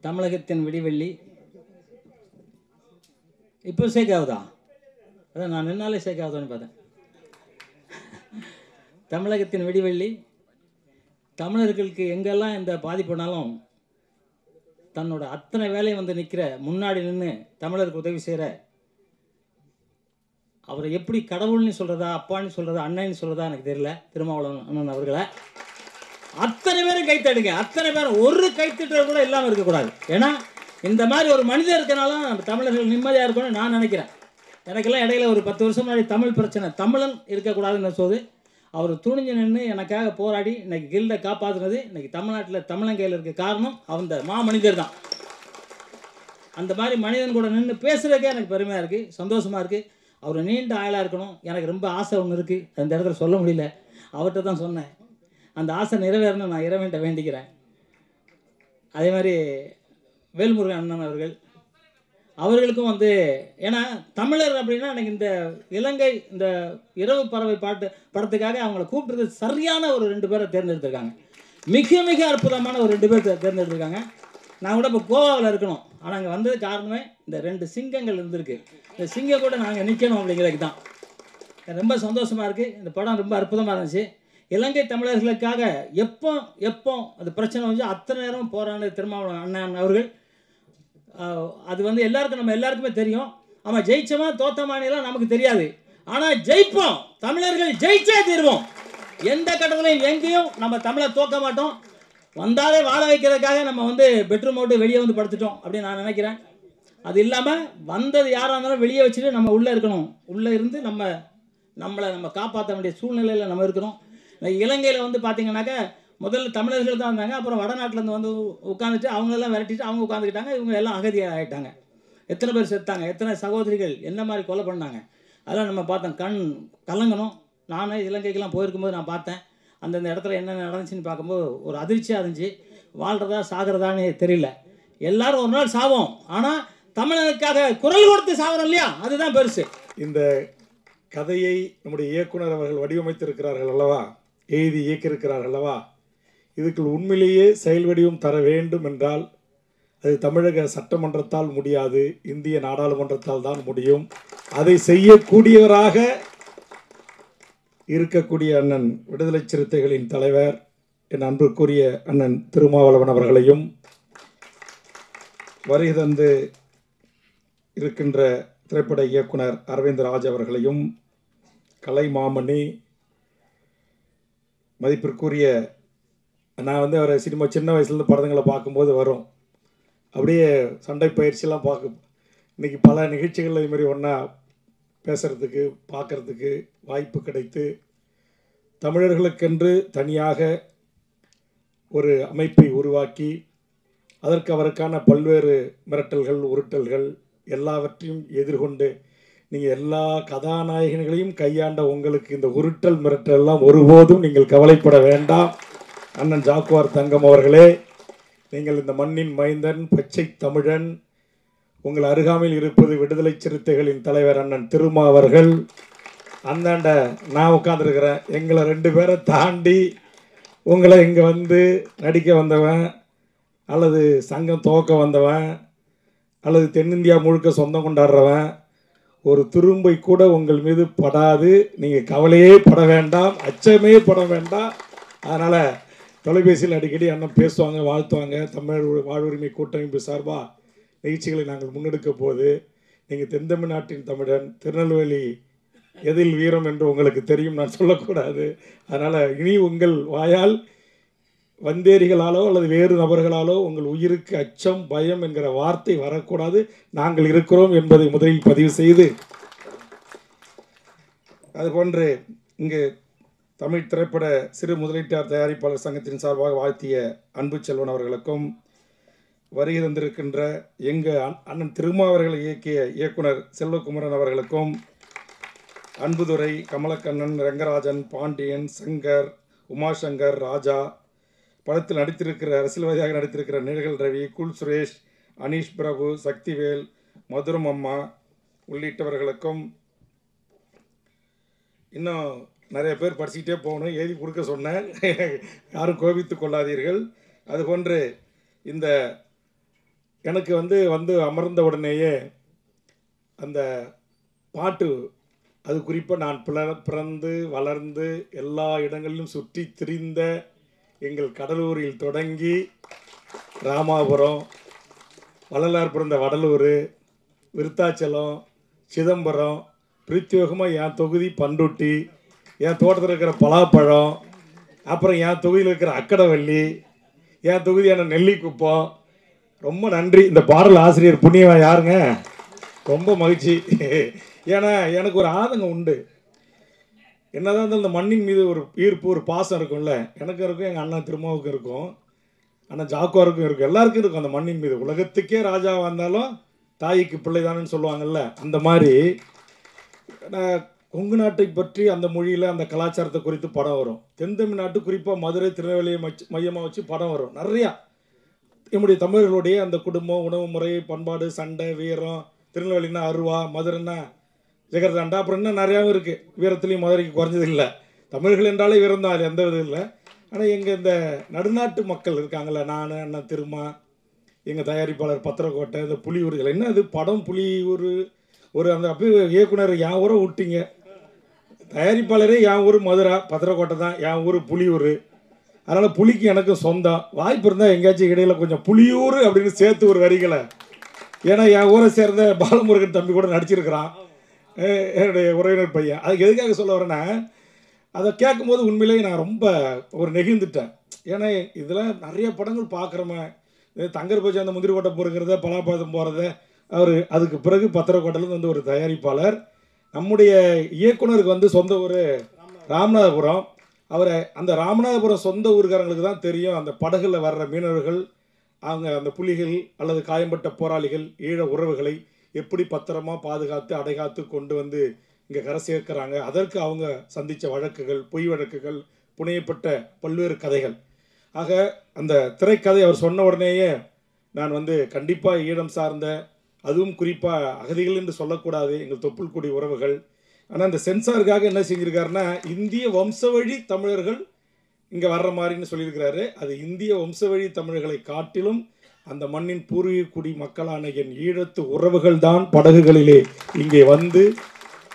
தமிழகத்தின் விடிவெள்ளி இப்போ ஷேக் ஆகுதா? அதான் நான் நின்னாலே ஷேக் ஆகுதான்னு பார்த்தேன். தமிழகத்தின் விடிவெள்ளி தமிழர்களுக்கு எங்கெல்லாம் இந்த பாதிப்புனாலும் தன்னோட அத்தனை வேலையை வந்து நிற்கிற, முன்னாடி நின்று தமிழருக்கு உதவி செய்கிற, அவரை எப்படி கடவுள்னு சொல்கிறதா, அப்பான்னு சொல்கிறதா, அண்ணன்னு சொல்கிறதா எனக்கு தெரியல, திருமாவளவன் அண்ணன் அவர்களை அத்தனை பேரும் கைத்தடுங்க. அத்தனை பேரும் ஒரு கைத்தட்டல் கூட இல்லாமல் இருக்கக்கூடாது. ஏன்னா இந்த மாதிரி ஒரு மனிதர் இருக்கனாலும் நம்ம தமிழர்கள் நிம்மதியாக இருக்கணும்னு நான் நினைக்கிறேன். எனக்கெல்லாம் இடையில ஒரு 10 வருஷம் முன்னாடி தமிழ் பிரச்சனை, தமிழன் இருக்கக்கூடாதுன்னு சொல்லுது. அவர் துணிஞ்சு நின்று எனக்காக போராடி இன்னைக்கு கில்டை காப்பாற்றுனது, இன்னைக்கு தமிழ்நாட்டில் தமிழங்கையில் இருக்க காரணம் அந்த மனிதர் தான். அந்த மாதிரி மனிதன் கூட நின்று பேசுகிறதுக்கே எனக்கு பெருமையாக இருக்குது, சந்தோஷமாக இருக்குது. அவர் நீண்ட ஆயுளாக இருக்கணும். எனக்கு ரொம்ப ஆசை ஒன்று இருக்குது, அந்த இடத்துல சொல்ல முடியல, அவர்கிட்ட தான் சொன்னேன். அந்த ஆசை நிறைவேறணும் நான் இறைவன்கிட்ட வேண்டிக்கிறேன். அதே மாதிரி வேல்முருகன் அண்ணன் அவர்களுக்கும் வந்து, ஏன்னா தமிழர் அப்படின்னா எனக்கு இந்த இலங்கை இந்த இரவு பறவை படத்துக்காக அவங்கள கூப்பிட்டு சரியான ஒரு 2 பேரை தேர்ந்தெடுத்திருக்காங்க. மிக மிக அற்புதமான ஒரு 2 பேர் தேர்ந்தெடுத்திருக்காங்க. நான் கூட இப்போ கோவாவில் இருக்கணும், ஆனால் அங்கே வந்தது காரணமே இந்த 2 சிங்கங்கள் இருந்திருக்கு. இந்த சிங்கம் கூட நாங்கள் நிற்கணும் அப்படிங்கிறதுக்கு தான். ரொம்ப சந்தோஷமாக இருக்குது. இந்த படம் ரொம்ப அற்புதமாக இருந்துச்சு. இலங்கை தமிழர்களுக்காக எப்போ அது பிரச்சனை வந்து அத்தனை நேரம் போராடின திருமாவளவன் அண்ணன் அவர்கள். அது வந்து நம்ம எல்லாருக்குமே தெரியும். ஆமாம், ஜெயிச்சமா தோத்தமானெல்லாம் நமக்கு தெரியாது, ஆனால் ஜெயிப்போம். தமிழர்கள் ஜெயிச்சே தீர்வோம். எந்த கட்டத்திலையும் எங்கேயும் நம்ம தமிழை தோக்க மாட்டோம். வந்தாலே வாழ வைக்கிறதுக்காக நம்ம வந்து பெட்ரூம் விட்டு வெளியே வந்து படுத்துட்டோம் அப்படின்னு நான் நினைக்கிறேன். அது இல்லாமல் வந்தது யாராக இருந்தாலும் வெளியே வச்சுட்டு நம்ம உள்ளே இருக்கணும். உள்ளே இருந்து நம்மளை காப்பாற்ற வேண்டிய சூழ்நிலையில் நம்ம இருக்கணும். இலங்கையில் வந்து பார்த்தீங்கன்னாக்கா முதல்ல தமிழர்கள் தான் இருந்தாங்க. அப்புறம் வடநாட்டிலேருந்து வந்து உட்காந்துட்டு அவங்களெல்லாம் விரட்டிட்டு அவங்க உட்காந்துக்கிட்டாங்க. இவங்க எல்லாம் அகதியாக ஆகிட்டாங்க. எத்தனை பேர் செத்தாங்க, எத்தனை சகோதரிகள் என்ன மாதிரி கொலை பண்ணாங்க, அதெல்லாம் நம்ம பார்த்தோம். கண் கலங்கணும். நானே இலங்கைக்கெல்லாம் போயிருக்கும்போது நான் பார்த்தேன். அந்தந்த இடத்துல என்னென்ன நடந்துச்சுன்னு பார்க்கும்போது ஒரு அதிர்ச்சியாக இருந்துச்சு. வாழ்கிறதா சாகிறதான்னு தெரியல. எல்லாரும் ஒரு நாள் சாவோம், ஆனால் தமிழனுக்காக குரல் கொடுத்து சாகிறோம் இல்லையா, அதுதான் பெருசு. இந்த கதையை நம்முடைய இயக்குனர் அவர்கள் வடிவமைத்திருக்கிறார்கள் அல்லவா, எழுதி இயக்கியிருக்கிறார்கள் அல்லவா, இதுக்கு உண்மையிலேயே செயல் வடிவம் தர வேண்டும் என்றால் அது தமிழக சட்டமன்றத்தால் முடியாது, இந்திய நாடாளுமன்றத்தால் தான் முடியும். அதை செய்யக்கூடியவராக இருக்கக்கூடிய அண்ணன் விடுதலை சிறுத்தைகளின் தலைவர் என் அன்புக்குரிய அண்ணன் திருமாவளவன் அவர்களையும், வருகை தந்து இருக்கின்ற திரைப்பட இயக்குனர் அரவிந்த் அவர்களையும், கலை மாமணி, மதிப்பிற்குரிய, நான் வந்து அவரை சின்ன வயசுலேருந்து படங்களை பார்க்கும்போது வரும், அப்படியே சண்டை பயிற்சியெல்லாம் இன்றைக்கி பல நிகழ்ச்சிகளில் இதுமாரி ஒன்றா பேசுகிறதுக்கு பார்க்குறதுக்கு வாய்ப்பு கிடைத்து, தமிழர்களுக்கென்று தனியாக ஒரு அமைப்பை உருவாக்கி அதற்கு அவருக்கான பல்வேறு மிரட்டல்கள் உருட்டல்கள் எல்லாவற்றையும் எதிர்கொண்டு நீங்கள் எல்லா கதாநாயகர்களையும் கையாண்ட உங்களுக்கு இந்த உருட்டல் மிரட்டல் எல்லாம் ஒருபோதும் நீங்கள் கவலைப்பட வேண்டாம். அண்ணன் ஜாக்குவார் தங்கம் அவர்களே, நீங்கள் இந்த மண்ணின் மைந்தன், பச்சை தமிழன். உங்கள் அருகாமையில் இருப்பது விடுதலை சிறுத்தைகளின் தலைவர் அண்ணன் திருமா அவர்கள். அந்தாண்ட நான் உட்காந்துருக்கிறேன். எங்களை 2 பேரை தாண்டி உங்களை இங்கே வந்து நடிக்க வந்தவன், அல்லது சங்கம் துவக்க வந்தவன், அல்லது தென்னிந்தியா முழுக்க சொந்தம் கொண்டாடுறவன், ஒரு துரும்பை கூட உங்கள் மீது படாது. நீங்கள் கவலையே பட வேண்டாம், அச்சமே பட வேண்டாம். அதனால் தொலைபேசியில் அடிக்கடி அண்ணன் பேசுவாங்க, வாழ்த்துவாங்க. தமிழ் வாழ்வுரிமை கூட்டமைப்பு சார்பாக நிகழ்ச்சிகளை நாங்கள் முன்னெடுக்க போது, நீங்கள் தென்தமிழ்நாட்டின் தமிழன், திருநெல்வேலி எதில் வீரம் என்று உங்களுக்கு தெரியும், நான் சொல்லக்கூடாது. அதனால் இனி உங்கள் வாயால் வந்தேரிகளாலோ அல்லது வேறு நபர்களாலோ உங்கள் உயிருக்கு அச்சம் பயம் என்கிற வார்த்தை வரக்கூடாது. நாங்கள் இருக்கிறோம் என்பதை முதலில் பதிவு செய்து, அதுபோன்று இங்கு தமிழ் திரைப்பட சிறு முதலீட்டார் தயாரிப்பாளர் சங்கத்தின் சார்பாக வாழ்த்திய அன்பு செல்வன் அவர்களுக்கும், வருகை தந்திருக்கின்ற எங்கள் அண்ணன் திருமாவர்களை இயக்கிய இயக்குனர் செல்வகுமரன் அவர்களுக்கும், அன்புதுரை, கமலக்கண்ணன், ரங்கராஜன், பாண்டியன், சங்கர், உமாசங்கர், ராஜா, படத்தில் நடித்திருக்கிற அரசியல்வாதியாக நடித்திருக்கிற நீலகல் ரவி, குல் சுரேஷ், அனீஷ் பிரபு, சக்திவேல், மதுரம் அம்மா உள்ளிட்டவர்களுக்கும், இன்னும் நிறைய பேர் படிச்சுக்கிட்டே போகணும், எழுதி கொடுக்க சொன்னேன், யாரும் கோபித்து கொள்ளாதீர்கள். அதுபோன்று இந்த எனக்கு வந்து அமர்ந்த உடனேயே அந்த பாட்டு, அது குறிப்பாக நான் பிறந்து வளர்ந்து எல்லா இடங்களிலும் சுற்றி திரிந்த எங்கள் கடலூரில் தொடங்கி ராமாபுரம், வள்ளலார் பிறந்த வடலூர், விருத்தாச்சலம், சிதம்பரம், பிரத்யேகமாக என் தொகுதி பண்ருட்டி, என் தோட்டத்தில் இருக்கிற பலாப்பழம், அப்புறம் என் தொகுதியில் இருக்கிற அக்கடவள்ளி, என் தொகுதியான நெல்லிக்குப்பம். ரொம்ப நன்றி. இந்த பாடல் ஆசிரியர் புண்ணியவன் யாருங்க? ரொம்ப மகிழ்ச்சி. ஏன்னா எனக்கு ஒரு ஆதங்கம் உண்டு. என்னதான் இருந்தாலும் இந்த மண்ணின் மீது ஒரு ஈர்ப்பு, ஒரு பாசம் இருக்கும்ல. எனக்கு இருக்கும், எங்கள் அண்ணன் திருமாவுக்கும் இருக்கும், அண்ணன் ஜாக்குவாருக்கும் இருக்கும், எல்லாருக்கும் இருக்கும் அந்த மண்ணின் மீது. உலகத்துக்கே ராஜாவாக இருந்தாலும் தாய்க்கு பிள்ளை தானேன்னு சொல்லுவாங்கல்ல. அந்த மாதிரி கொங்கு நாட்டை பற்றி அந்த மொழியில் அந்த கலாச்சாரத்தை குறித்து படம் வரும். தென் தமிழ்நாட்டு குறிப்பாக மதுரை, திருநெல்வேலியை மையமாக வச்சு படம் வரும் நிறையா. நம்முடைய தமிழர்களுடைய அந்த குடும்பம், உணவு முறை, பண்பாடு, சண்டை, வீரம். திருநெல்வேலின்னா அருவா, மதுரைன்னா ஜெகர்தாண்டா, அப்புறம் இன்னும் நிறையாவும் இருக்குது. வீரத்துலேயும் மதுரைக்கு குறைஞ்சது இல்லை. தமிழர்கள் என்றாலே வீரம் தான், அது எந்த விதம் இல்லை. ஆனால் எங்கள் இந்த நடுநாட்டு மக்கள் இருக்காங்கள்ல, நான், அண்ணன் திருமா, எங்கள் தயாரிப்பாளர் பத்திரக்கோட்டை, இந்த புலியூர்கள், என்ன அது படம் புலியூர், ஒரு அந்த அப்படியே இயக்குனர் என் ஊரை விட்டீங்க. தயாரிப்பாளரே என் ஊர் மதுரை, பத்திரக்கோட்டை தான், என் ஊர் புலியூர். அதனால் புலிக்கு எனக்கு சொந்தம். வாய்ப்பு இருந்தால் எங்கேயாச்சும் இடையில கொஞ்சம் புலியூர் அப்படின்னு சேர்த்து ஒரு வரிகளை. ஏன்னா என் ஊரை சேர்ந்த பாலமுருகன் தம்பி கூட நடிச்சிருக்கிறான், என்னுடைய உறவினர் பையன். அதுக்கு எதுக்காக சொல்ல வரேன்னா, அதை கேட்கும்போது உண்மையிலேயே நான் ரொம்ப ஒரு நெகிழ்ந்துட்டேன். ஏன்னா இதெல்லாம் நிறைய படங்கள் பார்க்குறோமே. தங்கர் பச்சை அந்த முந்திரி கோட்டை பொறுக்கிறத, பலாப்பழம் போகிறத, அவர் அதுக்கு பிறகு பத்திரக்கோட்டையிலேருந்து ஒரு தயாரிப்பாளர். நம்முடைய இயக்குனருக்கு சொந்த ஊர் ராமநாதபுரம். அவரை அந்த ராமநாதபுரம் சொந்த ஊருக்காரங்களுக்கு தான் தெரியும் அந்த படகுல வர்ற மீனவர்கள், அவங்க அந்த புலிகள் அல்லது காயம்பட்ட போராளிகள், ஈழ உறவுகளை எப்படி பத்திரமா பாதுகாத்து அடைகாத்து கொண்டு வந்து இங்கே கரை சேர்க்கிறாங்க. அதற்கு அவங்க சந்தித்த வழக்குகள், பொய் வழக்குகள், புனையப்பட்ட பல்வேறு கதைகள். ஆக அந்த திரைக்கதை அவர் சொன்ன உடனேயே நான் கண்டிப்பாக ஈழம் சார்ந்த, அதுவும் குறிப்பாக அகதிகள் என்று சொல்லக்கூடாது, எங்கள் தொப்புள்குடி உறவுகள். ஆனால் இந்த சென்சாருக்காக என்ன செஞ்சுருக்காருன்னா, இந்திய வம்சவழி தமிழர்கள் இங்கே வர்ற மாதிரின்னு சொல்லியிருக்கிறாரு. அது இந்திய வம்சவழி தமிழர்களை காட்டிலும் அந்த மண்ணின் பூர்வீக குடி மக்களான என் ஈழத்து உறவுகள் தான் படகுகளிலே இங்கே வந்து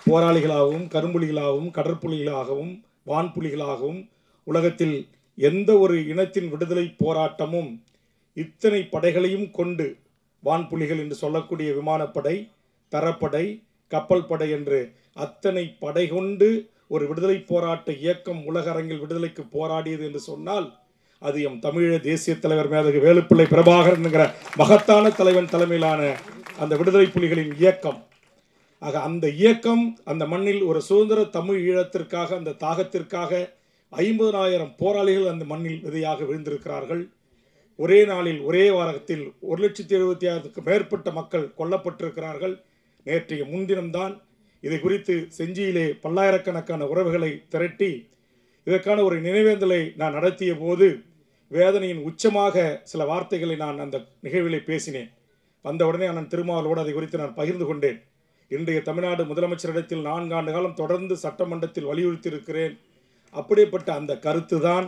போராளிகளாகவும், கரும்புலிகளாகவும், கடற்புலிகளாகவும், வான்புலிகளாகவும், உலகத்தில் எந்த ஒரு இனத்தின் விடுதலை போராட்டமும் இத்தனை படைகளையும் கொண்டு, வான்புலிகள் என்று சொல்லக்கூடிய விமானப்படை, தரப்படை, கப்பல் படை என்று அத்தனை படை கொண்டு ஒரு விடுதலை போராட்ட இயக்கம் உலக அரங்கில் விடுதலைக்கு போராடியது என்று சொன்னால், அது எம் தமிழக தேசிய தலைவர் மேதகு வேலுப்பிள்ளை பிரபாகரன் என்கிற மகத்தான தலைவன் தலைமையிலான அந்த விடுதலை புலிகளின் இயக்கம். ஆக அந்த இயக்கம் அந்த மண்ணில் ஒரு சுதந்திர தமிழ் ஈழத்திற்காக, அந்த தாகத்திற்காக 50,000 போராளிகள் அந்த மண்ணில் விதையாக விழுந்திருக்கிறார்கள். ஒரே நாளில், ஒரே வாரத்தில் 1,76,000க்கும் மேற்பட்ட மக்கள் கொல்லப்பட்டிருக்கிறார்கள். நேற்றைய முன்தினம்தான் இதை குறித்து செஞ்சியிலே பல்லாயிரக்கணக்கான உறவுகளை திரட்டி இதற்கான ஒரு நினைவேந்தலை நான் நடத்திய போது வேதனையின் உச்சமாக சில வார்த்தைகளை நான் அந்த நிகழ்விலே பேசினேன். வந்த உடனே அண்ணன் திருமாவளவோடு அதை குறித்து நான் பகிர்ந்து கொண்டேன். இன்றைய தமிழ்நாடு முதலமைச்சரிடத்தில் 4 ஆண்டு காலம் தொடர்ந்து சட்டமன்றத்தில் வலியுறுத்தி இருக்கிறேன். அப்படிப்பட்ட அந்த கருத்து தான்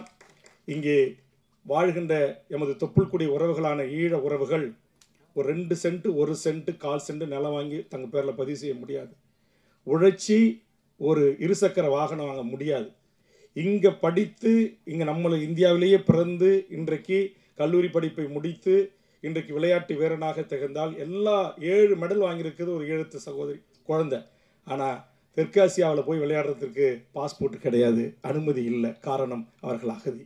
இங்கே வாழ்கின்ற எமது தொப்புள்குடி உறவுகளான ஈழ உறவுகள் ஒரு 2 சென்ட், 1 சென்ட், 1/4 சென்ட் நிலம் வாங்கி தங்கள் பேரில் பதிவு செய்ய முடியாது. உழைச்சி ஒரு இருசக்கர வாகனம் வாங்க முடியாது. இங்கே படித்து, இங்கே நம்மளை இந்தியாவிலேயே பிறந்து இன்றைக்கு கல்லூரி படிப்பை முடித்து இன்றைக்கு விளையாட்டு வீரனாக திகழ்ந்தால், எல்லா 7 மெடல் வாங்கியிருக்கிறது ஒரு ஈழத்து சகோதரி குழந்தை. ஆனால் தெற்காசியாவில் போய் விளையாடுறதுக்கு பாஸ்போர்ட் கிடையாது, அனுமதி இல்லை. காரணம், அவர்கள் அகதி.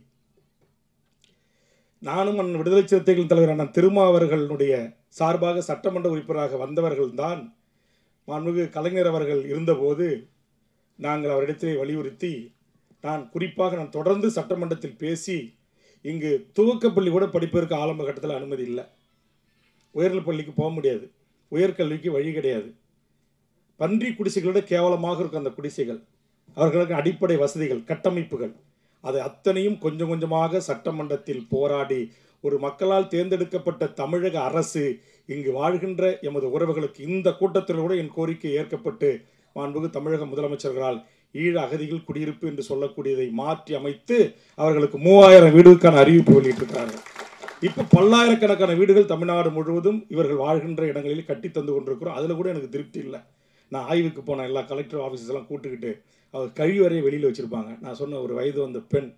நானும் விடுதலை சிறுத்தைகள் தலைவர் அண்ணன் திருமா அவர்களுடைய சார்பாக சட்டமன்ற உறுப்பினராக வந்தவர்கள்தான். மாண்புமிகு கலைஞர் அவர்கள் இருந்தபோது நாங்கள் அவரிடத்திலே வலியுறுத்தி, நான் தொடர்ந்து சட்டமன்றத்தில் பேசி, இங்கு துவக்கப்பள்ளி கூட படிப்பதற்கு ஆரம்ப கட்டத்தில் அனுமதி இல்லை. உயர்நிலைப் பள்ளிக்கு போக முடியாது, உயர்கல்விக்கு வழி கிடையாது. பன்றி குடிசைகளோட கேவலமாக இருக்கும் அந்த குடிசைகள். அவர்களுக்கு அடிப்படை வசதிகள், கட்டமைப்புகள், அதை அத்தனையும் கொஞ்சம் கொஞ்சமாக சட்டமன்றத்தில் போராடி ஒரு மக்களால் தேர்ந்தெடுக்கப்பட்ட தமிழக அரசு இங்கு வாழ்கின்ற எமது உறவுகளுக்கு இந்த கூட்டத்தில் கூட என் கோரிக்கை ஏற்கப்பட்டு மாண்புமிகு தமிழக முதலமைச்சர்களால் ஈழ அகதிகள் குடியிருப்பு என்று சொல்லக்கூடியதை மாற்றி அமைத்து அவர்களுக்கு 3000 வீடுக்கான அறிவிப்பு வெளியிட்டிருக்கிறார்கள். இப்போ பல்லாயிரக்கணக்கான வீடுகள் தமிழ்நாடு முழுவதும் இவர்கள் வாழ்கின்ற இடங்களில் கட்டி தந்து கொண்டிருக்கிறோம். அதில் கூட எனக்கு திருப்தி இல்லை. நான் ஆய்வுக்கு போன எல்லா கலெக்டர் ஆஃபீஸஸ் எல்லாம் கூட்டுக்கிட்டு அவர் கழிவறையை வெளியில் வச்சுருப்பாங்க. நான் சொன்ன ஒரு வயது வந்த பெண்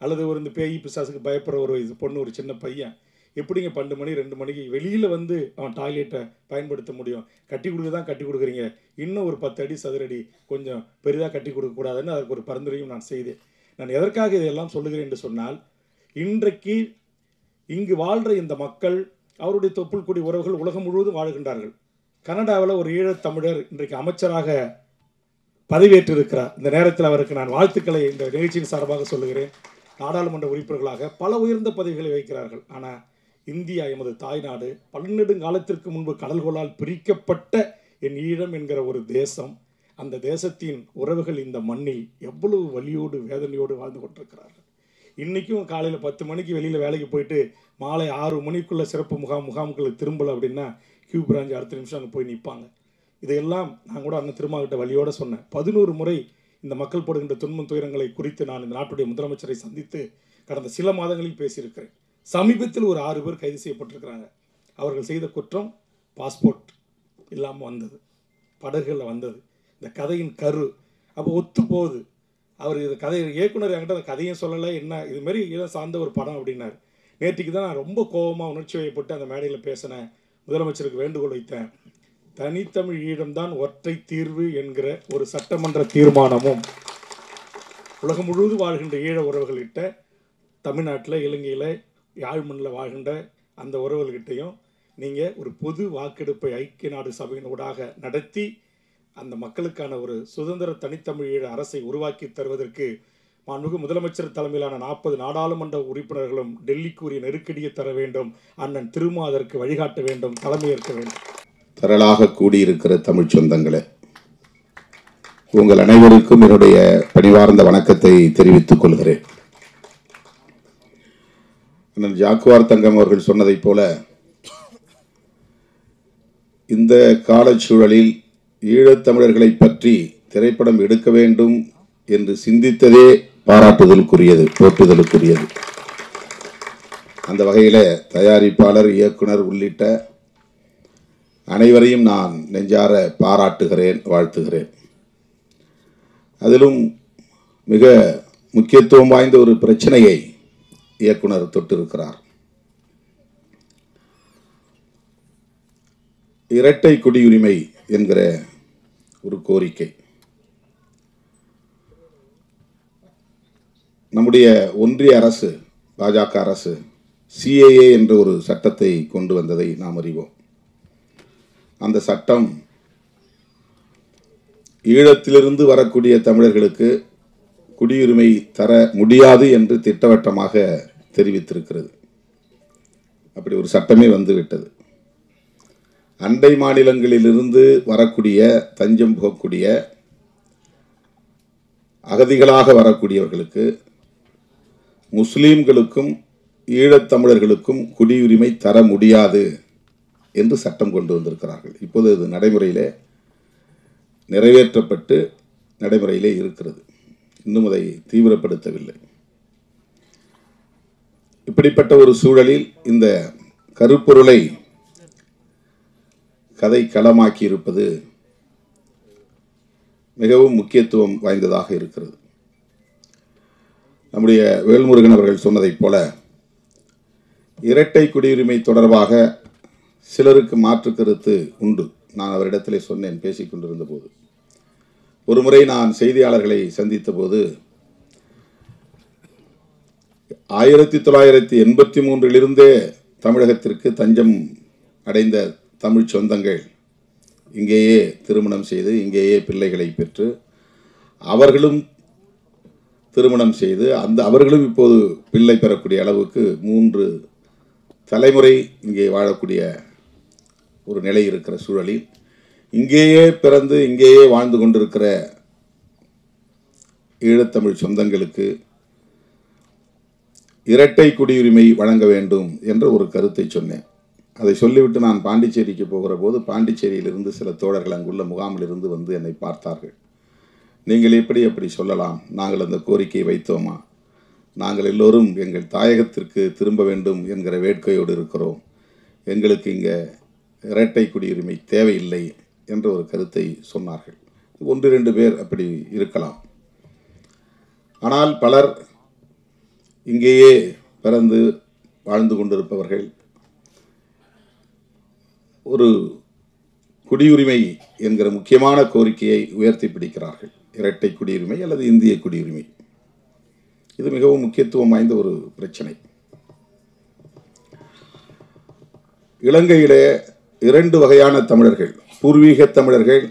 அல்லது ஒரு இந்த பேய் பிசாசுக்கு பயப்படுற ஒரு பொண்ணு, ஒரு சின்ன பையன் எப்படிங்க 12 மணி 2 மணிக்கு வெளியில் வந்து அவன் டாய்லெட்டை பயன்படுத்த முடியும்? கட்டி கொடுக்க தான் கட்டி கொடுக்குறீங்க, இன்னும் ஒரு 10 அடி சதுரடி கொஞ்சம் பெரிதாக கட்டி கொடுக்கக்கூடாதுன்னு அதற்கு ஒரு பரிந்துரையும் நான் செய்தேன். நான் எதற்காக இதையெல்லாம் சொல்லுகிறேன் என்று சொன்னால், இன்றைக்கு இங்கு வாழ்கிற இந்த மக்கள் அவருடைய தொப்புள் கொடி உறவுகள் உலகம் முழுவதும் வாழ்கின்றார்கள். கனடாவில் ஒரு ஈழத்தமிழர் இன்றைக்கு அமைச்சராக பதவியேற்றிருக்கிறார். இந்த நேரத்தில் அவருக்கு நான் வாழ்த்துக்களை இந்த நிகழ்ச்சியின் சார்பாக சொல்லுகிறேன். நாடாளுமன்ற உறுப்பினர்களாக பல உயர்ந்த பதவிகளை வைக்கிறார்கள். ஆனால் இந்தியா எமது தாய்நாடு, பன்னெடுங்காலத்திற்கு முன்பு கடல்கோளால் பிரிக்கப்பட்ட என் ஈழம் என்கிற ஒரு தேசம், அந்த தேசத்தின் உறவுகள் இந்த மண்ணில் எவ்வளவு வலியோடு வேதனையோடு வாழ்ந்து கொண்டிருக்கிறார்கள். இன்றைக்கும் காலையில் 10 மணிக்கு வெளியில் வேலைக்கு போயிட்டு மாலை 6 மணிக்குள்ளே சிறப்பு முகாமுக்களுக்கு திரும்பலை அப்படின்னா கியூ பிரான்ச் அடுத்த நிமிஷம் அங்கே போய் நிற்பாங்க. இதையெல்லாம் நான் கூட அண்ணன் திருமாவட்ட வழியோடு சொன்னேன். 11 முறை இந்த மக்கள் படுகின்ற துன்பம் துயரங்களை குறித்து நான் இந்த நாட்டுடைய முதலமைச்சரை சந்தித்து கடந்த சில மாதங்களில் பேசியிருக்கிறேன். சமீபத்தில் ஒரு 6 பேர் கைது செய்யப்பட்டிருக்கிறாங்க. அவர்கள் செய்த குற்றம் பாஸ்போர்ட் இல்லாமல் வந்தது, படகுகளில் வந்தது. இந்த கதையின் கரு அப்போ ஒத்து போகுது. அவர் இது கதை இயக்குனர் என்கிட்ட அந்த கதையும் சொல்லலை, என்ன இதுமாரி இதை சார்ந்த ஒரு படம் அப்படின்னாரு. நேற்றுக்கு தான் நான் ரொம்ப கோபமாக உணர்ச்சி வயப்பட்டு அந்த மேடையில் பேசினேன். முதலமைச்சருக்கு வேண்டுகோள் வைத்தேன். தனித்தமிழ் ஈழம்தான் ஒற்றை தீர்வு என்கிற ஒரு சட்டமன்ற தீர்மானமும் உலகம் முழுவதும் வாழ்கின்ற ஈழ உறவுகள்கிட்ட, தமிழ்நாட்டில் இலங்கையில் யாழ்மண்ணில் வாழ்கின்ற அந்த உறவுகள்கிட்டையும் நீங்கள் ஒரு பொது வாக்கெடுப்பை ஐக்கிய நாடு சபையின் ஊடாக நடத்தி அந்த மக்களுக்கான ஒரு சுதந்திர தனித்தமிழ் ஈழ அரசை உருவாக்கி தருவதற்கு மாண்புமிகு முதலமைச்சர் தலைமையிலான 40 நாடாளுமன்ற உறுப்பினர்களும் டெல்லிக்குரிய நெருக்கடியை தர வேண்டும். அண்ணன் திருமா அதற்கு வழிகாட்ட வேண்டும், தலைமையேற்க வேண்டும். திரளாக கூடியிருக்கிற தமிழ் சொந்தங்களே, உங்கள் அனைவருக்கும் என்னுடைய பணிவார்ந்த வணக்கத்தை தெரிவித்துக் கொள்கிறேன். அண்ணன் ஜாக்குவார் தங்கம் அவர்கள் சொன்னதைப் போல, இந்த காலச்சூழலில் ஈழத்தமிழர்களை பற்றி திரைப்படம் எடுக்க வேண்டும் என்று சிந்தித்ததே பாராட்டுதலுக்குரியது, போற்றுதலுக்குரியது. அந்த வகையில் தயாரிப்பாளர், இயக்குனர் உள்ளிட்ட அனைவரையும் நான் நெஞ்சார பாராட்டுகிறேன், வாழ்த்துகிறேன். அதிலும் மிக முக்கியத்துவம் வாய்ந்த ஒரு பிரச்சனையை இயக்குனர் தொட்டிருக்கிறார். இரட்டை குடியுரிமை என்கிற ஒரு கோரிக்கை. நம்முடைய ஒன்றிய அரசு, பாஜக அரசு சிஏஏ என்ற ஒரு சட்டத்தை கொண்டு வந்ததை நாம் அறிவோம். அந்த சட்டம் ஈழத்திலிருந்து வரக்கூடிய தமிழர்களுக்கு குடியுரிமை தர முடியாது என்று திட்டவட்டமாக தெரிவித்திருக்கிறது. அப்படி ஒரு சட்டமே வந்துவிட்டது. அண்டை மாநிலங்களிலிருந்து வரக்கூடிய, தஞ்சம் போகக்கூடிய, அகதிகளாக வரக்கூடியவர்களுக்கு, முஸ்லீம்களுக்கும் ஈழத்தமிழர்களுக்கும் குடியுரிமை தர முடியாது என்று சட்டம் கொண்டு வந்திருக்கிறார்கள். இப்போது அது நடைமுறையிலே நிறைவேற்றப்பட்டு நடைமுறையிலே இருக்கிறது. இன்னும் அதை தீவிரப்படுத்தவில்லை. இப்படிப்பட்ட ஒரு சூழலில் இந்த கருப்பொருளை கதை களமாக்கி இருப்பது மிகவும் முக்கியத்துவம் வாய்ந்ததாக இருக்கிறது. நம்முடைய வேல்முருகன் அவர்கள் சொன்னதைப் போல, இரட்டை குடியுரிமை தொடர்பாக சிலருக்கு மாற்று கருத்து உண்டு. நான் அவரிடத்திலே சொன்னேன் பேசிக் கொண்டிருந்த போது. ஒரு முறை நான் செய்தியாளர்களை சந்தித்த போது, 1983 தமிழகத்திற்கு தஞ்சம் அடைந்த தமிழ் சொந்தங்கள் இங்கேயே திருமணம் செய்து, இங்கேயே பிள்ளைகளை பெற்று, அவர்களும் திருமணம் செய்து, அவர்களும் இப்போது பிள்ளை பெறக்கூடிய அளவுக்கு 3 தலைமுறை இங்கே வாழக்கூடிய ஒரு நிலை இருக்கிற சூழலில், இங்கேயே பிறந்து இங்கேயே வாழ்ந்து கொண்டிருக்கிற ஈழத்தமிழ் சொந்தங்களுக்கு இரட்டை குடியுரிமை வழங்க வேண்டும் என்ற ஒரு கருத்தை சொன்னேன். அதை சொல்லிவிட்டு நான் பாண்டிச்சேரிக்கு போகிற போது, பாண்டிச்சேரியிலிருந்து சில தோழர்கள் அங்குள்ள முகாமில் இருந்து வந்து என்னை பார்த்தார்கள். நீங்கள் எப்படி அப்படி சொல்லலாம், நாங்கள் அந்த கோரிக்கையை வைத்தோமா, நாங்கள் எல்லோரும் எங்கள் தாயகத்திற்கு திரும்ப வேண்டும் என்கிற வேட்கையோடு இருக்கிறோம். எங்களுக்கு இங்கே இரட்டை குடியுரிமை தேவையில்லை என்ற ஒரு கருத்தை சொன்னார்கள். 1-2 பேர் அப்படி இருக்கலாம். ஆனால் பலர் இங்கேயே பிறந்து வாழ்ந்து கொண்டிருப்பவர்கள் ஒரு குடியுரிமை என்கிற முக்கியமான கோரிக்கையை உயர்த்தி பிடிக்கிறார்கள். இரட்டை குடியுரிமை அல்லது இந்திய குடியுரிமை. இது மிகவும் முக்கியத்துவம் வாய்ந்த ஒரு பிரச்சனை. இலங்கையிலே 2 வகையான தமிழர்கள், பூர்வீக தமிழர்கள்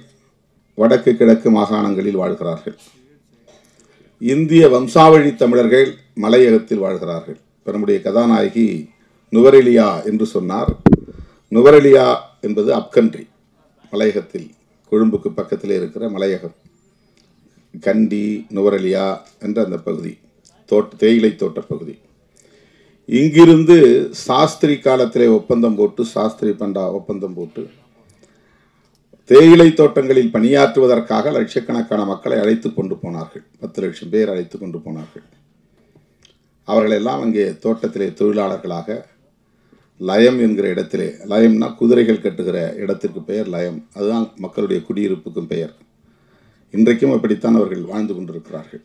வடக்கு கிழக்கு மாகாணங்களில் வாழ்கிறார்கள். இந்திய வம்சாவழி தமிழர்கள் மலையகத்தில் வாழ்கிறார்கள். நம்முடைய கதாநாயகி நுவரெலியா என்று சொன்னார். நுவரெலியா என்பது அப்கண்ட்ரி, மலையகத்தில் கொழும்புக்கு பக்கத்தில் இருக்கிற மலையகம். கண்டி, நுவரெலியா என்ற அந்த பகுதி தேயிலை தோட்ட பகுதி. இங்கிருந்து சாஸ்திரி காலத்திலே ஒப்பந்தம் போட்டு, சாஸ்திரி பண்டா ஒப்பந்தம் போட்டு தேயிலை தோட்டங்களில் பணியாற்றுவதற்காக லட்சக்கணக்கான மக்களை அழைத்து கொண்டு போனார்கள். 10 லட்சம் பேர் அழைத்து கொண்டு போனார்கள். அவர்களெல்லாம் அங்கே தோட்டத்திலே தொழிலாளர்களாக லயம் என்கிற இடத்திலே, லயம்னா குதிரைகள் கட்டுகிற இடத்திற்கு பெயர் லயம், அதுதான் மக்களுடைய குடியிருப்புக்கும் பெயர். இன்றைக்கும் அப்படித்தான் அவர்கள் வாழ்ந்து கொண்டிருக்கிறார்கள்.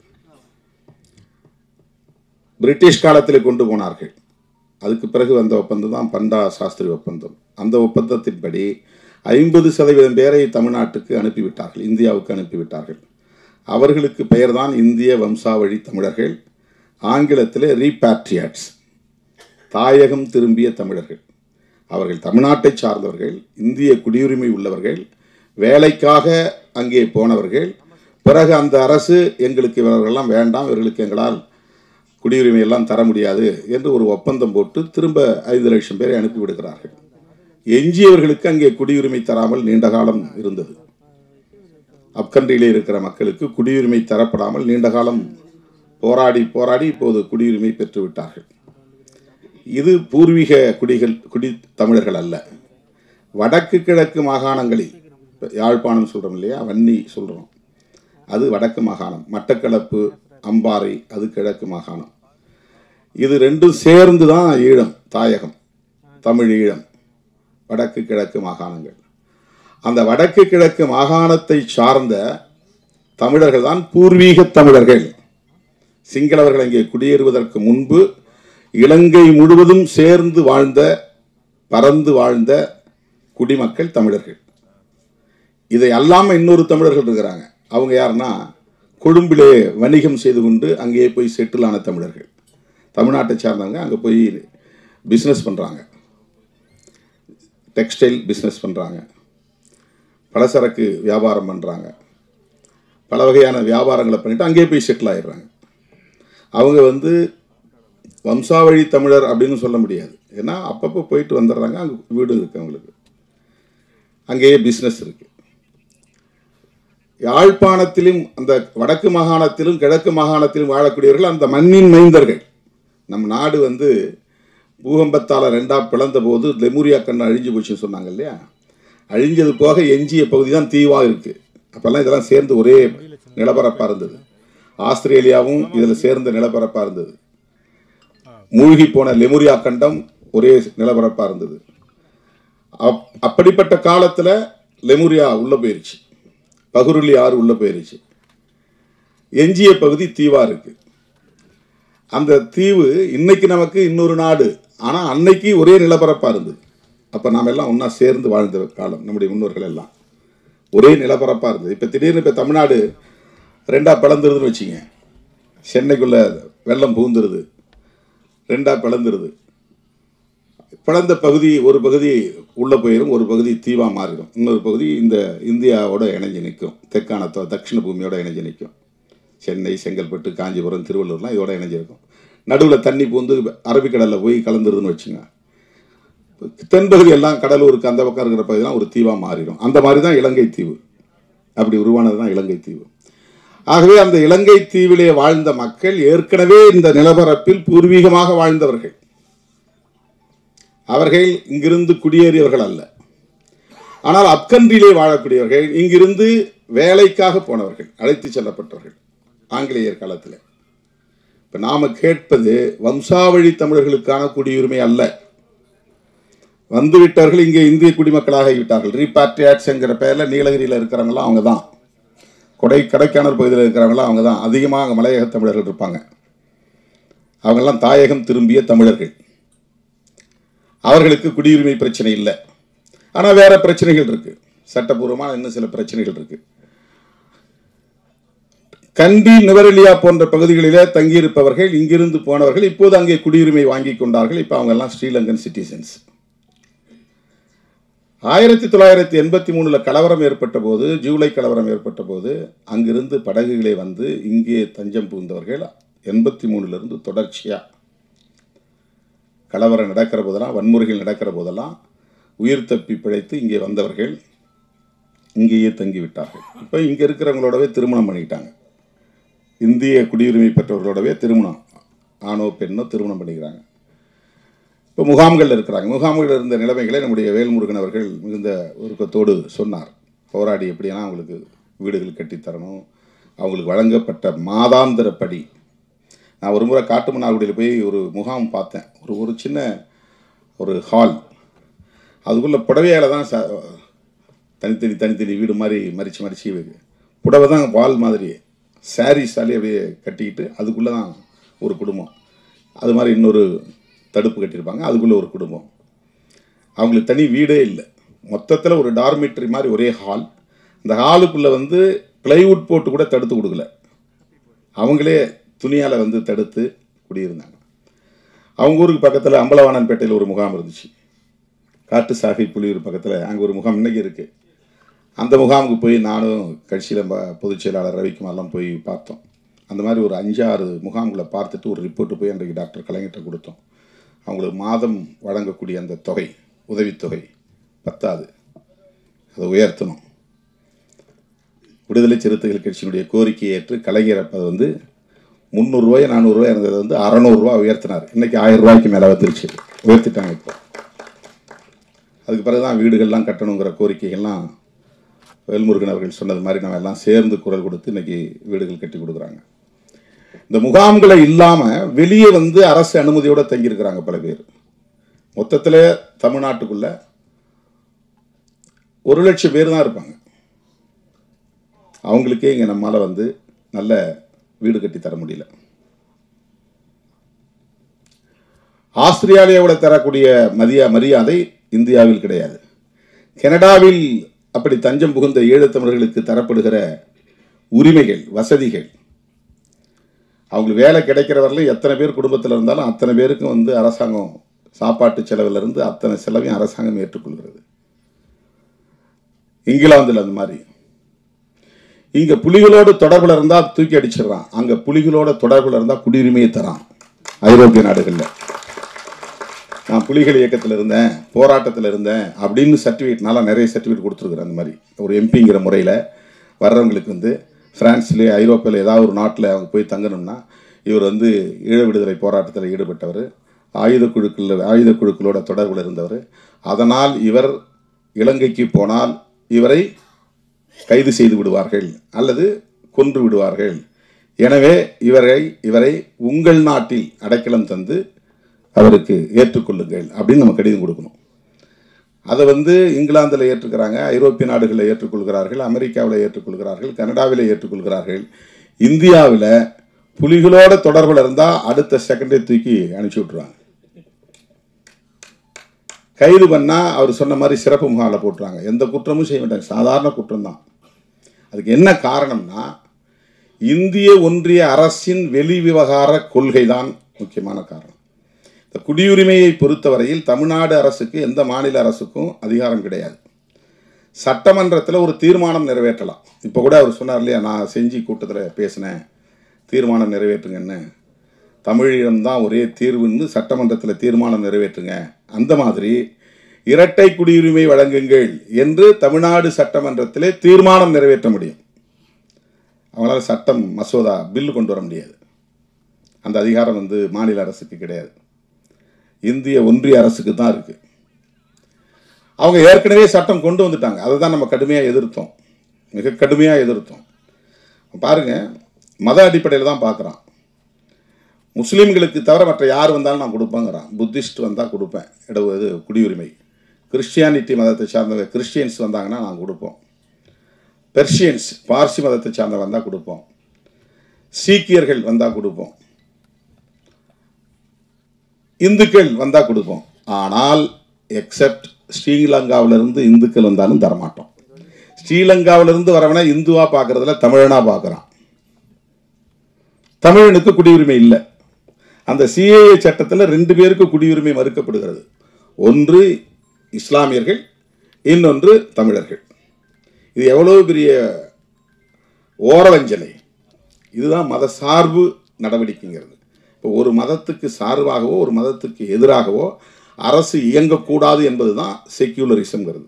பிரிட்டிஷ் காலத்தில் கொண்டு போனார்கள். அதுக்கு பிறகு வந்த ஒப்பந்தம் தான் பண்டா சாஸ்திரி ஒப்பந்தம். அந்த ஒப்பந்தத்தின்படி 50% பேரை தமிழ்நாட்டுக்கு அனுப்பிவிட்டார்கள், இந்தியாவுக்கு அனுப்பிவிட்டார்கள். அவர்களுக்கு பெயர் தான் இந்திய வம்சாவழி தமிழர்கள். ஆங்கிலத்திலே ரீபேட்ரியாட்ஸ், தாயகம் திரும்பிய தமிழர்கள். அவர்கள் தமிழ்நாட்டை சார்ந்தவர்கள், இந்திய குடியுரிமை உள்ளவர்கள், வேலைக்காக அங்கே போனவர்கள். பிறகு அந்த அரசு எங்களுக்கு இவர்களெல்லாம் வேண்டாம், இவர்களுக்கு எங்களால் குடியுரிமை எல்லாம் தர முடியாது என்று ஒரு ஒப்பந்தம் போட்டு திரும்ப 5 லட்சம் பேரை அனுப்பிவிடுகிறார்கள். எஞ்சியவர்களுக்கு அங்கே குடியுரிமை தராமல் நீண்ட காலம் இருந்தது. அப்கண்ட்ரியிலே இருக்கிற மக்களுக்கு குடியுரிமை தரப்படாமல் நீண்ட காலம் போராடி போராடி இப்போது குடியுரிமை பெற்றுவிட்டார்கள். இது பூர்வீக குடி தமிழர்கள் அல்ல. வடக்கு கிழக்கு மாகாணங்களில், யாழ்ப்பாணம் சொல்கிறோம் இல்லையா, வன்னி சொல்கிறோம், அது வடக்கு மாகாணம். மட்டக்களப்பு, அம்பாறை அது கிழக்கு மாகாணம். இது ரெண்டும் சேர்ந்து தான் ஈழம், தாயகம், தமிழ் ஈழம், வடக்கு கிழக்கு மாகாணங்கள். அந்த வடக்கு கிழக்கு மாகாணத்தை சார்ந்த தமிழர்கள் தான் பூர்வீக தமிழர்கள். சிங்களவர்கள் அங்கே குடியேறுவதற்கு முன்பு இலங்கை முழுவதும் சேர்ந்து வாழ்ந்த, பறந்து வாழ்ந்த குடிமக்கள் தமிழர்கள். இதை அல்லாமல் இன்னொரு தமிழர்கள் இருக்கிறாங்க. அவங்க யாருன்னா, கொழும்பிலே வணிகம் செய்து கொண்டு அங்கேயே போய் செட்டில் ஆன தமிழர்கள். தமிழ்நாட்டை சார்ந்தவங்க அங்கே போய் பிஸ்னஸ் பண்ணுறாங்க, டெக்ஸ்டைல் பிஸ்னஸ் பண்ணுறாங்க, பலசரக்கு வியாபாரம் பண்ணுறாங்க, பல வகையான வியாபாரங்களை பண்ணிவிட்டு அங்கேயே போய் செட்டில் ஆகிடுறாங்க. அவங்க வம்சாவழி தமிழர் அப்படின்னு சொல்ல முடியாது. ஏன்னா அப்பப்போ போயிட்டு வந்துடுறாங்க, அங்கே வீடு இருக்குது, அவங்களுக்கு அங்கேயே பிஸ்னஸ் இருக்குது. யாழ்ப்பாணத்திலும் அந்த வடக்கு மாகாணத்திலும் கிழக்கு மாகாணத்திலும் வாழக்கூடியவர்கள் அந்த மண்ணின் மைந்தர்கள். நம் நாடு பூகம்பத்தால் 2ஆக பிளந்த போது லெமுரியா கண்ணு அழிஞ்சு போச்சுன்னு சொன்னாங்க இல்லையா, அழிஞ்சது போக எஞ்சிய பகுதி தான் தீவாக இருக்குது. அப்போல்லாம் இதெல்லாம் சேர்ந்து ஒரே நிலப்பரப்பாக இருந்தது. ஆஸ்திரேலியாவும் இதில் சேர்ந்த நிலப்பரப்பாக இருந்தது. மூழ்கி போன லெமுரியா கண்டம் ஒரே நிலப்பரப்பாக இருந்தது. அப்படிப்பட்ட காலத்தில் லெமுரியா உள்ளே போயிருச்சு, பகுருளி ஆறு உள்ளே போயிருச்சு, எஞ்சிய பகுதி தீவாக இருக்குது. அந்த தீவு இன்னைக்கு நமக்கு இன்னொரு நாடு, ஆனால் அன்னைக்கு ஒரே நிலப்பரப்பாக இருந்தது. அப்போ நாம் எல்லாம் ஒன்றா சேர்ந்து வாழ்ந்த காலம், நம்முடைய முன்னோர்கள் எல்லாம் ஒரே நிலப்பரப்பாக இருந்தது. இப்போ திடீர்னு இப்போ தமிழ்நாடு 2ஆக பிளந்துருதுன்னு வச்சிங்க, சென்னைக்குள்ளே வெள்ளம் புகுந்துருது, 2ஆக பிளந்துருது. பிளந்த பகுதி ஒரு பகுதி உள்ளே போயிடும், ஒரு பகுதி தீவாக மாறிடும், இன்னொரு பகுதி இந்த இந்தியாவோட இணைஞ்சு நிற்கும், தெற்கான தட்சிண பூமியோட இணைஞ்சு நிற்கும். சென்னை, செங்கல்பட்டு, காஞ்சிபுரம், திருவள்ளூர்லாம் இதோட இணைஞ்சிருக்கும். நடுவில் தண்ணி பூந்து அரபிக்கடலில் போய் கலந்துருதுன்னு வச்சுங்க, தென்பகுதி எல்லாம் கடலூருக்கு அந்த பக்கம் இருக்கிற பகுதியெல்லாம் ஒரு தீவாக மாறிடும். அந்த மாதிரி தான் இலங்கை தீவு, அப்படி உருவானது தான் இலங்கை தீவு. ஆகவே அந்த இலங்கை தீவிலே வாழ்ந்த மக்கள் ஏற்கனவே இந்த நிலப்பரப்பில் பூர்வீகமாக வாழ்ந்தவர்கள். அவர்கள் இங்கிருந்து குடியேறியவர்கள் அல்ல. ஆனால் அப்கண்ட்ரியிலே வாழக்கூடியவர்கள், இங்கிருந்து வேலைக்காக போனவர்கள், அழைத்து செல்லப்பட்டவர்கள். ஆங்கிலேயர் காலத்தில் இப்போ நாம் கேட்பது வம்சாவழி தமிழர்களுக்கான குடியுரிமை அல்ல. வந்துவிட்டவர்கள் இங்கே இந்திய குடிமக்களாக ஆகிவிட்டார்கள். ரீபாட்ரியாட்ஸ்ங்கிற பெயரில் நீலகிரியில் இருக்கிறவங்களாம் அவங்க தான், கொடைக்கானல் பகுதியில் இருக்கிறவங்களாம் அவங்க தான். அதிகமாக அங்கே மலையக தமிழர்கள் இருப்பாங்க. அவங்கெல்லாம் தாயகம் திரும்பிய தமிழர்கள். அவர்களுக்கு குடியுரிமை பிரச்சனை இல்லை. ஆனால் வேற பிரச்சனைகள் இருக்கு, சட்டப்பூர்வமான இன்னும் சில பிரச்சனைகள் இருக்கு. கண்டி, நுவரெலியா போன்ற பகுதிகளிலே தங்கியிருப்பவர்கள், இங்கிருந்து போனவர்கள் இப்போது அங்கே குடியுரிமை வாங்கி கொண்டார்கள். இப்போ அவங்க எல்லாம் ஸ்ரீலங்கன் சிட்டிசன்ஸ். 1983 கலவரம் ஏற்பட்ட போது, ஜூலை கலவரம் ஏற்பட்ட போது அங்கிருந்து படகுகளே வந்து இங்கே தஞ்சம் புகுந்தவர்கள் 83 தொடர்ச்சியாக கலவரம் நடக்கிற போதெல்லாம், வன்முறைகள் நடக்கிற போதெல்லாம் உயிர் தப்பி பிழைத்து இங்கே வந்தவர்கள் இங்கேயே தங்கிவிட்டார்கள். இப்போ இங்கே இருக்கிறவங்களோடவே திருமணம் பண்ணிக்கிட்டாங்க. இந்திய குடியுரிமை பெற்றவர்களோடவே திருமணம், ஆணோ பெண்ணோ திருமணம் பண்ணிக்கிறாங்க. இப்போ முகாம்கள் இருக்கிறாங்க. முகாம்கள் இருந்த நிலைமைகளை நம்முடைய வேல்முருகன் அவர்கள் மிகுந்த உருக்கத்தோடு சொன்னார். போராடி எப்படின்னா அவங்களுக்கு வீடுகள் கட்டித்தரணும், அவங்களுக்கு வழங்கப்பட்ட மாதாந்திரப்படி. நான் ஒரு முறை காட்டுமன்னார்குடியில் போய் ஒரு முகாம் பார்த்தேன். ஒரு சின்ன ஒரு ஹால், அதுக்குள்ளே புடவையால் தான் தனித்தனி வீடு மாதிரி மறித்து புடவை தான் வால் மாதிரி சாரீஸாலே அப்படியே கட்டிக்கிட்டு அதுக்குள்ளே தான் ஒரு குடும்பம். அது மாதிரி இன்னொரு தடுப்பு கட்டியிருப்பாங்க, அதுக்குள்ளே ஒரு குடும்பம். அவங்களுக்கு தனி வீடே இல்லை. மொத்தத்தில் ஒரு டார்மிட்ரி மாதிரி ஒரே ஹால். அந்த ஹாலுக்குள்ளே வந்து பிளைவுட் போட்டு கூட தடுத்து கொடுக்கல, அவங்களே துணியால் வந்து தடுத்து குடியிருந்தாங்க. அவங்க ஊருக்கு பக்கத்தில் அம்பலவாணன்பேட்டையில் ஒரு முகாம் இருந்துச்சு. காட்டு சாகை புலியூர் பக்கத்தில் அங்கே ஒரு முகாம் இன்றைக்கி இருக்குது. அந்த முகாமுக்கு போய் நானும் கட்சியில் பொதுச் செயலாளர் ரவிக்குமார்லாம் போய் பார்த்தோம். அந்த மாதிரி ஒரு 5-6 முகாம்களை பார்த்துட்டு ஒரு ரிப்போர்ட்டு போய் அன்றைக்கு டாக்டர் கலைஞர்கிட்ட கொடுத்தோம். அவங்களுக்கு மாதம் வழங்கக்கூடிய அந்த தொகை, உதவித்தொகை பத்தாது, அதை உயர்த்தணும். விடுதலை சிறுத்தைகள் கட்சியினுடைய கோரிக்கையை ஏற்று கலைஞர் அப்போ வந்து 300 ரூபாய் 400 ரூபாய் இருந்தது வந்து 600 ரூபா உயர்த்தினார். இன்றைக்கி 1000 ரூபாய்க்கு மேலே வந்துருச்சு, உயர்த்திட்டாங்க. இப்போ அதுக்கு பிறகு தான் வீடுகள்லாம் கட்டணுங்கிற கோரிக்கைகள்லாம் வேல்முருகன் அவர்கள் சொன்னது மாதிரி நம்ம எல்லாம் சேர்ந்து குரல் கொடுத்து இன்றைக்கி வீடுகள் கட்டி கொடுக்குறாங்க. இந்த முகாம்களை இல்லாமல் வெளியே வந்து அரசு அனுமதியோடு தங்கியிருக்கிறாங்க பல பேர். மொத்தத்தில் தமிழ்நாட்டுக்குள்ள 1 லட்சம் பேர் தான் இருப்பாங்க. அவங்களுக்கே இங்கே நம்மளால் வந்து நல்ல வீடு கட்டி தர முடியல. ஆஸ்திரேலியாவோட தரக்கூடிய மரியாதை இந்தியாவில் கிடையாது. கனடாவில் அப்படி தஞ்சம் புகுந்த ஈழத்தமிழர்களுக்கு தரப்படுகிற உரிமைகள், வசதிகள், அவங்களுக்கு வேலை கிடைக்கிற வரலையும் எத்தனை பேர் குடும்பத்தில் இருந்தாலும் அத்தனை பேருக்கும் வந்து அரசாங்கம் சாப்பாட்டு செலவிலிருந்து அத்தனை செலவையும் அரசாங்கம் ஏற்றுக்கொள்கிறது. இங்கிலாந்தில் அந்த மாதிரி. இங்கே புலிகளோடு தொடர்பில் இருந்தால் தூக்கி அடிச்சிடறான், அங்கே புலிகளோட தொடர்பில் இருந்தால் குடியுரிமையை தரான். ஐரோப்பிய நாடுகளில் நான் புலிகள் இயக்கத்தில் இருந்தேன், போராட்டத்தில் இருந்தேன் அப்படின்னு சர்டிஃபிகேட், நல்லா நிறைய சர்டிஃபிகேட் கொடுத்துருக்குறேன். அந்த மாதிரி ஒரு எம்பிங்கிற முறையில் வர்றவங்களுக்கு வந்து ஃப்ரான்ஸ்லேயே ஐரோப்பியில் ஏதாவது ஒரு நாட்டில் அவங்க போய் தங்கணும்னா இவர் வந்து ஈழ விடுதலை போராட்டத்தில் ஈடுபட்டவர், ஆயுத குழுக்களோட தொடர்பில் இருந்தவர். அதனால் இவர் இலங்கைக்கு போனால் இவரை கைது செய்து விடுவார்கள் அல்லது கொன்று விடுவார்கள். எனவே இவரை உங்கள் நாட்டில் அடைக்கலம் தந்து அவருக்கு ஏற்றுக்கொள்ளுங்கள் அப்படின்னு நம்ம கடிதம் கொடுக்கணும். அதை வந்து இங்கிலாந்தில் ஏற்றுக்கிறாங்க, ஐரோப்பிய நாடுகளில் ஏற்றுக்கொள்கிறார்கள், அமெரிக்காவில் ஏற்றுக்கொள்கிறார்கள், கனடாவில் ஏற்றுக்கொள்கிறார்கள். இந்தியாவில் புலிகளோட தொடர்பில் இருந்தால் அடுத்த செகண்டே தூக்கி அனுப்பிச்சி விட்ருவாங்க. கைது பண்ணால் அவர் சொன்ன மாதிரி சிறப்பு முகாமில் போட்டுருவாங்க. எந்த குற்றமும் செய்ய மாட்டாங்க, சாதாரண குற்றம் தான். அதுக்கு என்ன காரணம்னா இந்திய ஒன்றிய அரசின் வெளி விவகார கொள்கை தான் முக்கியமான காரணம். இந்த குடியுரிமையை பொறுத்தவரையில் தமிழ்நாடு அரசுக்கு எந்த மாநில அரசுக்கும் அதிகாரம் கிடையாது. சட்டமன்றத்தில் ஒரு தீர்மானம் நிறைவேற்றலாம். இப்போ கூட அவர் சொன்னார் இல்லையா, நான் செஞ்சி கூட்டத்தில் பேசினேன், தீர்மானம் நிறைவேற்றுங்கன்னு, தமிழிடம்தான் ஒரே தீர்வுன்னு சட்டமன்றத்தில் தீர்மானம் நிறைவேற்றுங்க. அந்த மாதிரி இரட்டை குடியுரிமை வழங்குங்கள் என்று தமிழ்நாடு சட்டமன்றத்திலே தீர்மானம் நிறைவேற்ற முடியும். அவங்களால சட்டம் மசோதா பில்லு கொண்டு வர முடியாது. அந்த அதிகாரம் வந்து மாநில அரசுக்கு கிடையாது, இந்திய ஒன்றிய அரசுக்கு தான் இருக்கு. அவங்க ஏற்கனவே சட்டம் கொண்டு வந்துட்டாங்க, அதை தான் நம்ம கடுமையாக எதிர்த்தோம், மிக கடுமையாக எதிர்த்தோம். பாருங்க, மத அடிப்படையில் தான் பார்க்குறான். முஸ்லீம்களுக்கு தவிர மற்ற யார் வந்தாலும் நான் கொடுப்பேங்கிறான். புத்திஸ்ட் வந்தால் கொடுப்பேன் இது குடியுரிமை. கிறிஸ்டியானிட்டி மதத்தை சார்ந்த கிறிஸ்டியன்ஸ் வந்தாங்கன்னா நான் கொடுப்போம். பெர்ஷியன்ஸ் பார்சி மதத்தை சார்ந்த வந்தால் கொடுப்போம். சீக்கியர்கள் வந்தால் கொடுப்போம். இந்துக்கள் வந்தால் கொடுப்போம். ஆனால் எக்ஸப்ட் ஸ்ரீலங்காவிலிருந்து இந்துக்கள் வந்தாலும் தரமாட்டோம். ஸ்ரீலங்காவிலிருந்து வரவனா இந்துவா பார்க்கறதுல தமிழனா பார்க்குறான். தமிழனுக்கு குடியுரிமை இல்லை. அந்த சிஏஏ சட்டத்தில் 2 பேருக்கு குடியுரிமை மறுக்கப்படுகிறது. ஒன்று இஸ்லாமியர்கள், இன்னொன்று தமிழர்கள். இது எவ்வளவு பெரிய ஓரவஞ்சனை! இதுதான் மத சார்பு நடவடிக்கைங்கிறது. இப்போ ஒரு மதத்துக்கு சார்பாகவோ ஒரு மதத்துக்கு எதிராகவோ அரசு இயங்கக்கூடாது என்பது தான் செக்யூலரிசம்ங்கிறது.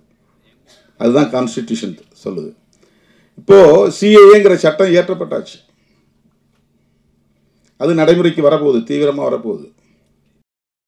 அதுதான் கான்ஸ்டிடியூஷன் சொல்லுது. இப்போது சிஏஏங்கிற சட்டம் இயற்றப்பட்டாச்சு. அது நடைமுறைக்கு வரப்போகுது, தீவிரமாக வரப்போகுது.